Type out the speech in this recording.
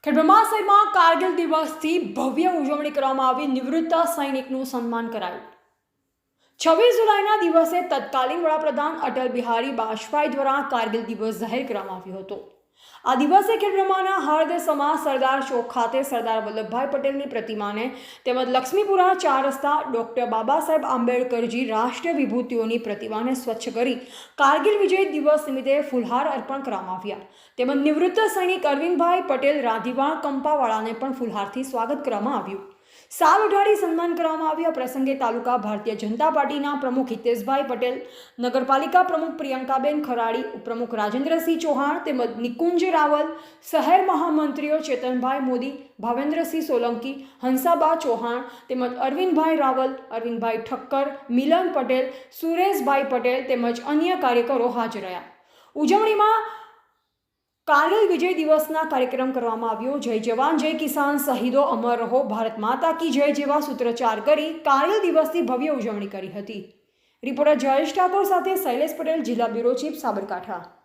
ખેડબ્રહ્મા શહેરમાં કારગિલ દિવસથી ભવ્ય ઉજવણી કરવામાં આવી। નિવૃત્ત સૈનિકનું સન્માન કરાયું। 26 જુલાઈના દિવસે તત્કાલીન વડાપ્રધાન અટલ બિહારી વાજપેયી દ્વારા કારગિલ દિવસ જાહેર કરવામાં આવ્યો હતો। આ દિવસે ખેડબ્રહ્માના હળદસમા સરદાર ચોક ખાતે સરદાર વલ્લભભાઈ પટેલની પ્રતિમાને તેમજ લક્ષ્મીપુરા 4 રસ્તા ડૉક્ટર બાબા સાહેબ આંબેડકરજી રાષ્ટ્રીય વિભૂતિઓની પ્રતિમાને સ્વચ્છ કરી કારગિલ વિજય દિવસ નિમિત્તે ફૂલહાર અર્પણ કરવામાં આવ્યા। તેમજ નિવૃત્ત સૈનિક અરવિંદભાઈ પટેલ રાધીવાણ કંપાવાળાને પણ ફૂલહારથી સ્વાગત કરવામાં આવ્યું। સાલ ઉઢાડી સન્માન કરવામાં આવ્યું। આ પ્રસંગે તાલુકા ભારતીય જનતા પાર્ટીના પ્રમુખ હિતેશભાઈ પટેલ, નગરપાલિકા પ્રમુખ પ્રિયંકાબેન ખરાડી, ઉપપ્રમુખ રાજેન્દ્રસિંહ ચૌહાણ તેમજ નિકુંજ રાવલ, શહેર મહામંત્રીઓ ચેતનભાઈ મોદી, ભાવેન્દ્રસિંહ સોલંકી, હંસાબા ચૌહાણ તેમજ અરવિંદભાઈ રાવલ, અરવિંદભાઈ ઠક્કર, મિલન પટેલ, સુરેશભાઈ પટેલ તેમજ અન્ય કાર્યકરો હાજર રહ્યા। ઉજવણીમાં કારગિલ વિજય દિવસના કાર્યક્રમ કરવામાં આવ્યો। જય જવાન જય કિસાન, શહીદો અમર રહો, ભારત માતા કી જય જેવા સૂત્રોચ્ચાર કરી કારગિલ દિવસની ભવ્ય ઉજવણી કરી હતી। રિપોર્ટર જયેશ ઠાકોર સાથે શૈલેષ પટેલ, જિલ્લા બ્યુરો ચીફ, સાબરકાંઠા।